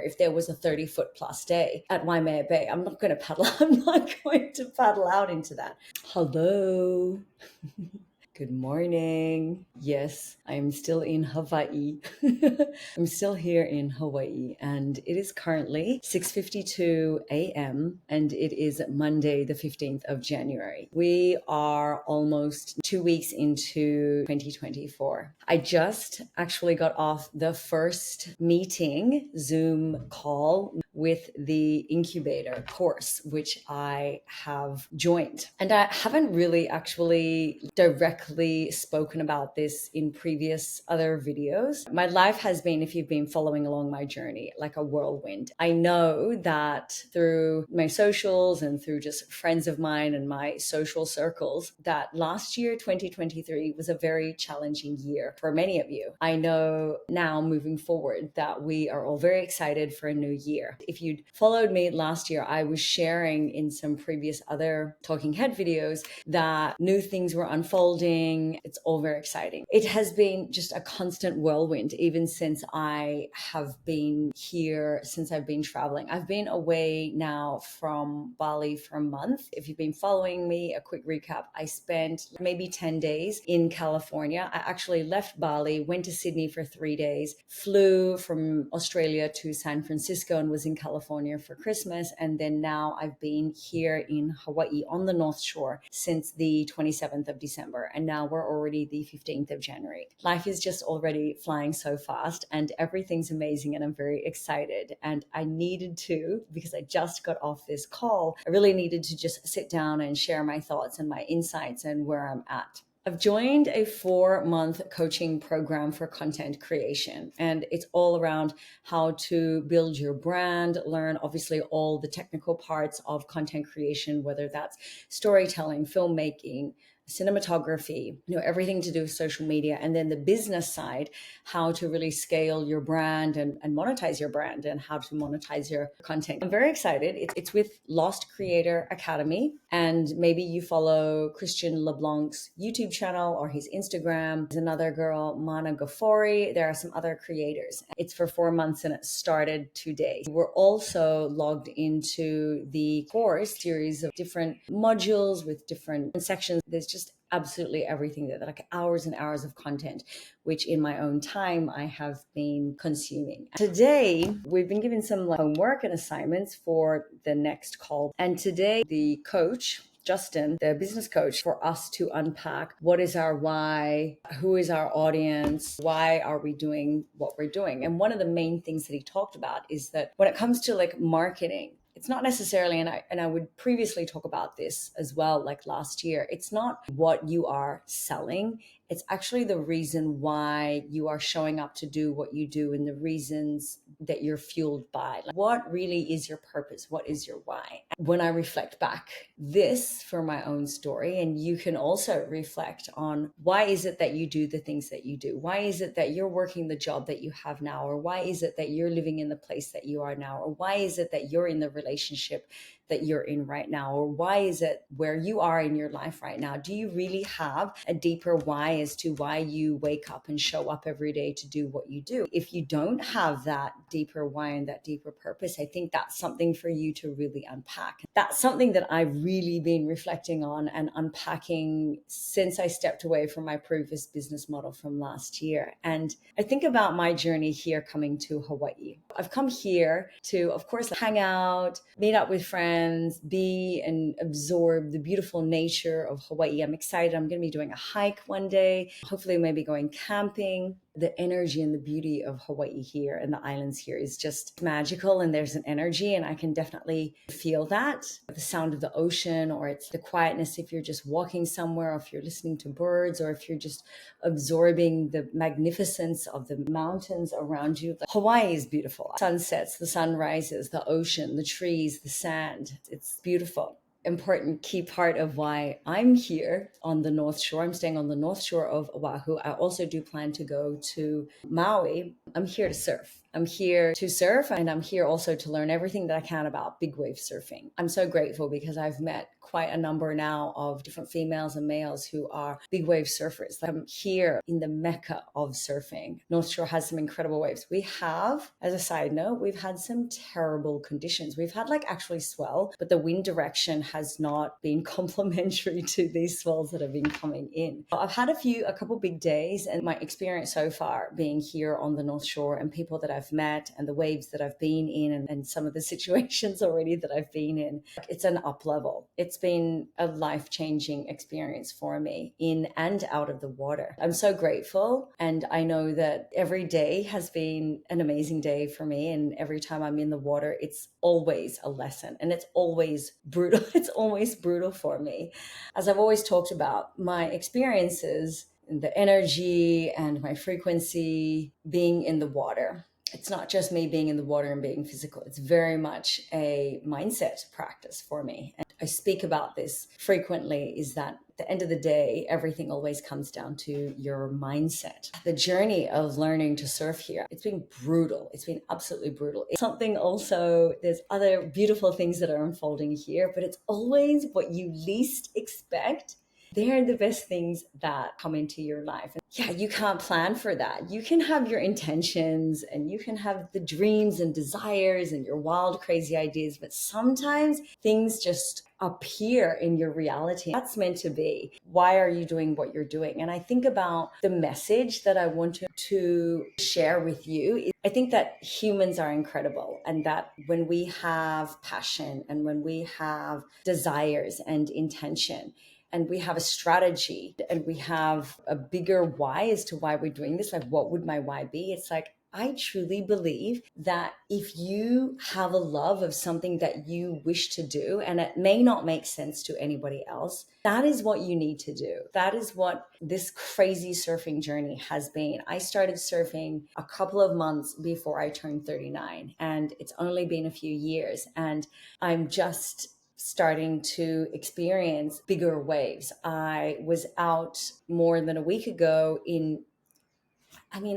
If there was a 30-foot plus day at Waimea Bay, I'm not going to paddle. I'm not going to paddle out into that. Hello. Good morning. Yes, I'm still in Hawaii. I'm still here in Hawaii, and it is currently 6:52 a.m. and it is Monday, the 15th of January. We are almost 2 weeks into 2024. I just actually got off the first meeting, Zoom call with the incubator course, which I have joined. And I haven't really actually directly spoken about this in previous other videos. My life has been, if you've been following along my journey, like a whirlwind. I know that through my socials and through just friends of mine and my social circles, that last year, 2023, was a very challenging year for many of you. I know now moving forward that we are all very excited for a new year. If you'd followed me last year, I was sharing in some previous other Talking Head videos that new things were unfolding. It's all very exciting. It has been just a constant whirlwind, even since I have been here, since I've been traveling. I've been away now from Bali for a month. If you've been following me, a quick recap, I spent maybe 10 days in California. I actually left Bali, went to Sydney for 3 days, flew from Australia to San Francisco and was in California for Christmas. And then now I've been here in Hawaii on the North Shore since the 27th of December. And now we're already the 15th of January. Life is just already flying so fast and everything's amazing. And I'm very excited. And I needed to, because I just got off this call, I really needed to just sit down and share my thoughts and my insights and where I'm at. I've joined a 4-month coaching program for content creation, and it's all around how to build your brand, learn obviously all the technical parts of content creation, whether that's storytelling, filmmaking, cinematography, everything to do with social media, and then the business side, how to really scale your brand and monetize your brand and how to monetize your content. I'm very excited. It's with Lost Creator Academy, and maybe you follow Christian LeBlanc's YouTube channel or his Instagram. There's another girl, Mana Ghaffori. There are some other creators. It's for 4 months and it started today. We're also logged into the course series of different modules with different sections. There's just absolutely everything there, like hours and hours of content, which in my own time I have been consuming. Today, we've been given some homework and assignments for the next call. And today, the coach, Justin, the business coach, for us to unpack what is our why, who is our audience, why are we doing what we're doing. And one of the main things that he talked about is that when it comes to marketing, it's not necessarily, and I would previously talk about this as well, like last year, it's not what you are selling. It's actually the reason why you are showing up to do what you do and the reasons that you're fueled by. What really is your purpose? What is your why? When I reflect back this for my own story, and you can also reflect on why is it that you do the things that you do? Why is it that you're working the job that you have now? Or why is it that you're living in the place that you are now? Or why is it that you're in the relationship that you're in right now? Or why is it where you are in your life right now? Do you really have a deeper why as to why you wake up and show up every day to do what you do? If you don't have that deeper why and that deeper purpose, I think that's something for you to really unpack. That's something that I've really been reflecting on and unpacking since I stepped away from my previous business model from last year. And I think about my journey here coming to Hawaii. I've come here to, of course, hang out, meet up with friends, be and absorb the beautiful nature of Hawaii. I'm excited. I'm going to be doing a hike one day, hopefully maybe going camping. The energy and the beauty of Hawaii here and the islands here is just magical, and there's an energy, and I can definitely feel that. The sound of the ocean, or it's the quietness if you're just walking somewhere, or if you're listening to birds, or if you're just absorbing the magnificence of the mountains around you. Hawaii is beautiful. Sunsets, the sunrises, the ocean, the trees, the sand. It's beautiful. Important key part of why I'm here on the North Shore. I'm staying on the North Shore of Oahu. I also do plan to go to Maui. I'm here to surf. I'm here to surf, and I'm here also to learn everything that I can about big wave surfing. I'm so grateful because I've met quite a number now of different females and males who are big wave surfers. I'm here in the mecca of surfing. North Shore has some incredible waves. We have, as a side note, we've had some terrible conditions. We've had like actually swell, but the wind direction has not been complementary to these swells that have been coming in. I've had a couple big days, and my experience so far being here on the North Shore and people that I've met and the waves that I've been in and some of the situations already that I've been in, it's an up level. It's been a life-changing experience for me in and out of the water. I'm so grateful, and I know that every day has been an amazing day for me, and every time I'm in the water it's always a lesson, and it's always brutal. It's always brutal for me. As I've always talked about, my experiences, the energy and my frequency being in the water, it's not just me being in the water and being physical. It's very much a mindset practice for me. And I speak about this frequently, is that at the end of the day, everything always comes down to your mindset. The journey of learning to surf here, it's been brutal. It's been absolutely brutal. It's something also, there's other beautiful things that are unfolding here, but it's always what you least expect. They're the best things that come into your life. And yeah, you can't plan for that. You can have your intentions and you can have the dreams and desires and your wild, crazy ideas, but sometimes things just appear in your reality. That's meant to be. Why are you doing what you're doing? And I think about the message that I want to share with you. I think that humans are incredible, and that when we have passion and when we have desires and intention, and we have a strategy and we have a bigger why as to why we're doing this, like what would my why be? It's like, I truly believe that if you have a love of something that you wish to do, and it may not make sense to anybody else, that is what you need to do. That is what this crazy surfing journey has been. I started surfing a couple of months before I turned 39, and it's only been a few years, and I'm just starting to experience bigger waves. I was out more than a week ago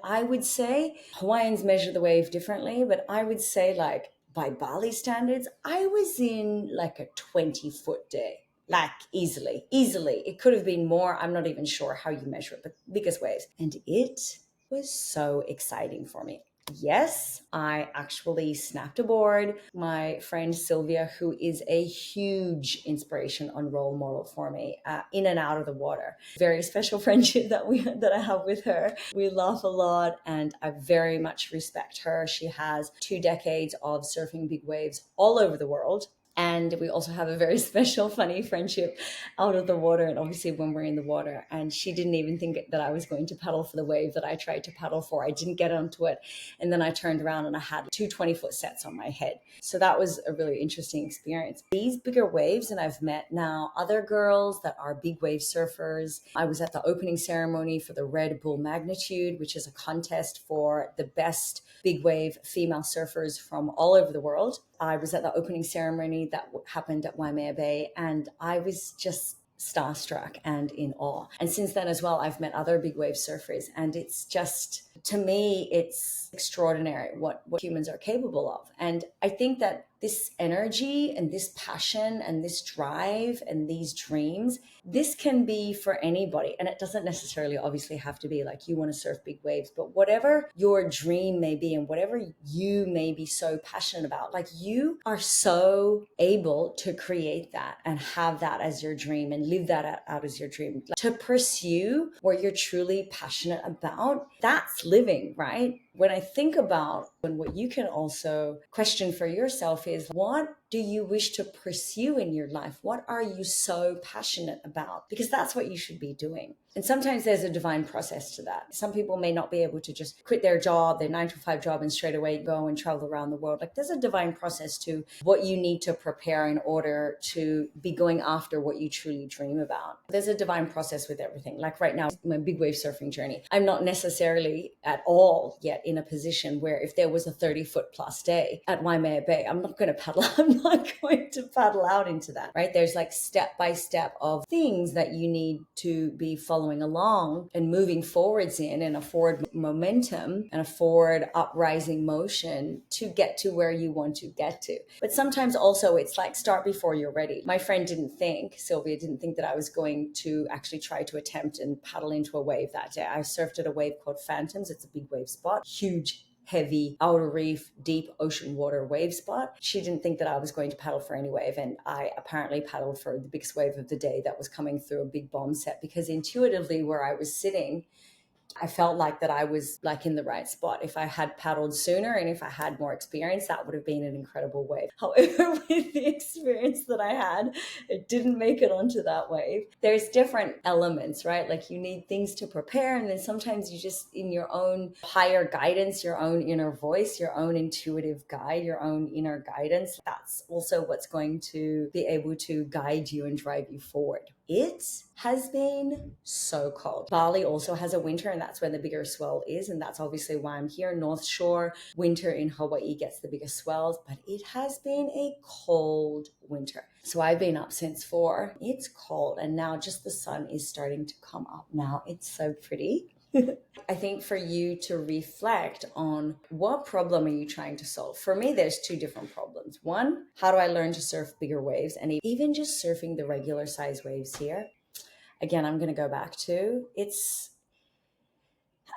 I would say Hawaiians measure the wave differently, but I would say, like, by Bali standards, I was in like a 20-foot day. Like easily. It could have been more. I'm not even sure how you measure it, but biggest waves. And it was so exciting for me. Yes, I actually snapped aboard. My friend Sylvia, who is a huge inspiration and role model for me, in and out of the water. Very special friendship that I have with her. We laugh a lot, and I very much respect her. She has 2 decades of surfing big waves all over the world. And we also have a very special, funny friendship out of the water, and obviously when we're in the water. And she didn't even think that I was going to paddle for the wave that I tried to paddle for. I didn't get onto it. And then I turned around and I had 2 20-foot sets on my head. So that was a really interesting experience. These bigger waves, and I've met now other girls that are big wave surfers. I was at the opening ceremony for the Red Bull Magnitude, which is a contest for the best big wave female surfers from all over the world. I was at the opening ceremony that happened at Waimea Bay, and I was just starstruck and in awe. And since then as well, I've met other big wave surfers, and it's just, to me, it's extraordinary what humans are capable of. And I think that this energy and this passion and this drive and these dreams, this can be for anybody. And it doesn't necessarily obviously have to be like you want to surf big waves, but whatever your dream may be and whatever you may be so passionate about, like, you are so able to create that and have that as your dream and live that out as your dream. Like, to pursue what you're truly passionate about, that's living, right? When I think about, and what you can also question for yourself is, what do you wish to pursue in your life? What are you so passionate about? Because that's what you should be doing. And sometimes there's a divine process to that. Some people may not be able to just quit their job, their 9-to-5 job, and straight away go and travel around the world. Like, there's a divine process to what you need to prepare in order to be going after what you truly dream about. There's a divine process with everything. Like right now, my big wave surfing journey, I'm not necessarily at all yet in a position where if there was a 30-foot plus day at Waimea Bay, I'm not going to paddle. I'm I'm not going to paddle out into that, right? There's like step by step of things that you need to be following along and moving forwards in, and a forward momentum and a forward uprising motion to get to where you want to get to. But sometimes also it's like start before you're ready. My friend Sylvia didn't think that I was going to actually try to attempt and paddle into a wave that day. I surfed at a wave called Phantoms. It's a big wave spot, huge, heavy, outer reef, deep ocean water wave spot. She didn't think that I was going to paddle for any wave, and I apparently paddled for the biggest wave of the day that was coming through a big bomb set, because intuitively where I was sitting, I felt like that I was like in the right spot. If I had paddled sooner and if I had more experience, that would have been an incredible wave. However, with the experience that I had, it didn't make it onto that wave. There's different elements, right? Like you need things to prepare. And then sometimes you just, in your own higher guidance, your own inner voice, your own intuitive guide, your own inner guidance, that's also what's going to be able to guide you and drive you forward. It has been so cold. Bali also has a winter, and that's when the bigger swell is. And that's obviously why I'm here. North Shore, winter in Hawaii gets the biggest swells, but it has been a cold winter. So I've been up since 4. It's cold. And now just the sun is starting to come up now. It's so pretty. I think for you to reflect on what problem are you trying to solve? For me, there's 2 different problems. One, how do I learn to surf bigger waves? And even just surfing the regular size waves here. Again, I'm going to go back to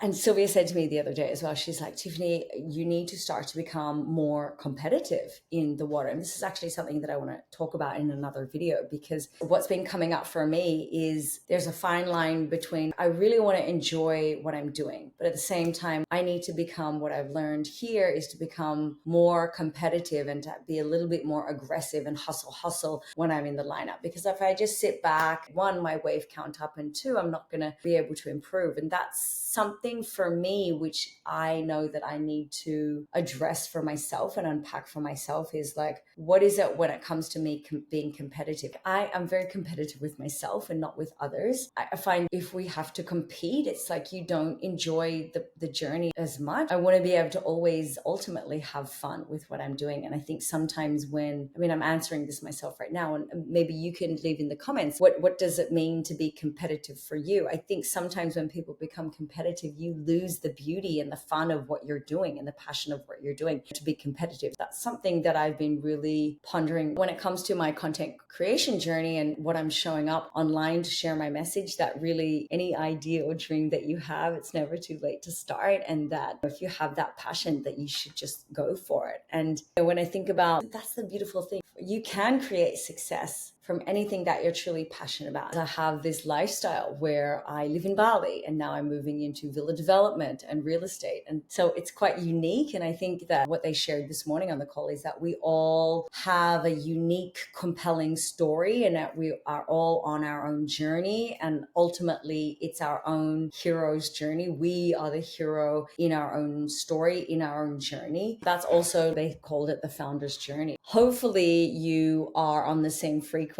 and Sylvia said to me the other day as well, she's like, Tiffany, you need to start to become more competitive in the water. And this is actually something that I want to talk about in another video, because what's been coming up for me is there's a fine line between I really want to enjoy what I'm doing, but at the same time, I need to become, what I've learned here is to become more competitive and to be a little bit more aggressive and hustle when I'm in the lineup. Because if I just sit back, 1, my wave count up, and 2, I'm not going to be able to improve. And that's something for me, which I know that I need to address for myself and unpack for myself, is like, what is it when it comes to me being competitive? I am very competitive with myself and not with others. I find if we have to compete, it's like you don't enjoy the journey as much. I want to be able to always ultimately have fun with what I'm doing. And I think sometimes I'm answering this myself right now, and maybe you can leave in the comments, what does it mean to be competitive for you? I think sometimes when people become competitive, you lose the beauty and the fun of what you're doing and the passion of what you're doing to be competitive. That's something that I've been really pondering when it comes to my content creation journey and what I'm showing up online to share my message, that really any idea or dream that you have, it's never too late to start. And that if you have that passion, that you should just go for it. And when I think about, that's the beautiful thing. You can create success from anything that you're truly passionate about. I have this lifestyle where I live in Bali, and now I'm moving into villa development and real estate. And so it's quite unique. And I think that what they shared this morning on the call is that we all have a unique, compelling story, and that we are all on our own journey. And ultimately, it's our own hero's journey. We are the hero in our own story, in our own journey. That's also, they called it the founder's journey. Hopefully you are on the same frequency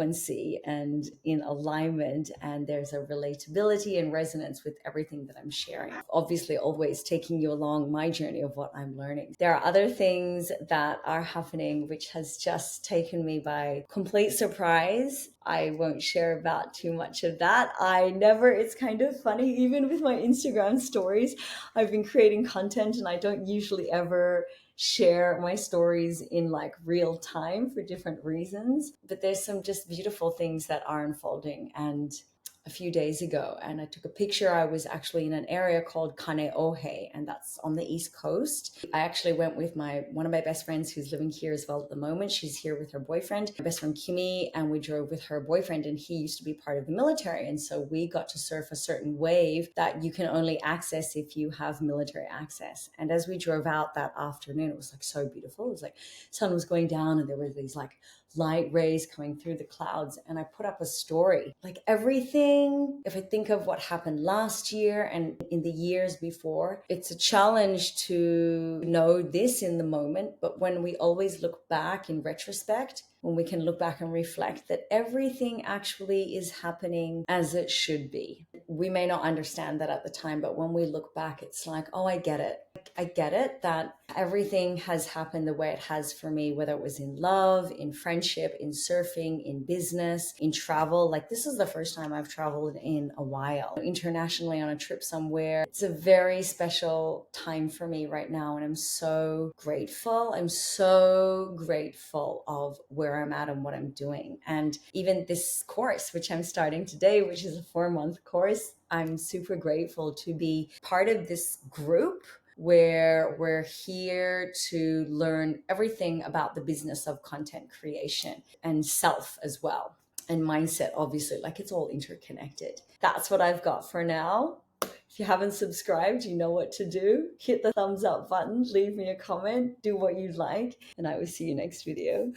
and in alignment, and there's a relatability and resonance with everything that I'm sharing. Obviously, always taking you along my journey of what I'm learning. There are other things that are happening which has just taken me by complete surprise. I won't share about too much of that. It's kind of funny, even with my Instagram stories, I've been creating content and I don't usually ever share my stories in like real time for different reasons, but there's some just beautiful things that are unfolding. And a few days ago, and I took a picture. I was actually in an area called Kaneohe, and that's on the East Coast. I actually went with one of my best friends who's living here as well at the moment. She's here with her boyfriend, my best friend Kimmy, and we drove with her boyfriend, and he used to be part of the military. And so we got to surf a certain wave that you can only access if you have military access. And as we drove out that afternoon, it was like so beautiful. It was like sun was going down and there were these like light rays coming through the clouds. And I put up a story, like everything, if I think of what happened last year and in the years before, it's a challenge to know this in the moment. But when we always look back in retrospect, when we can look back and reflect that everything actually is happening as it should be. We may not understand that at the time, but when we look back, it's like, oh, I get it. I get it that everything has happened the way it has for me, whether it was in love, in friendship, in surfing, in business, in travel. Like, this is the first time I've traveled in a while, internationally on a trip somewhere. It's a very special time for me right now. And I'm so grateful. I'm so grateful of where I'm at and what I'm doing. And even this course, which I'm starting today, which is a 4-month course, I'm super grateful to be part of this group where we're here to learn everything about the business of content creation and self as well. And mindset, obviously, like, it's all interconnected. That's what I've got for now. If you haven't subscribed, you know what to do. Hit the thumbs up button, leave me a comment, do what you'd like, and I will see you next video.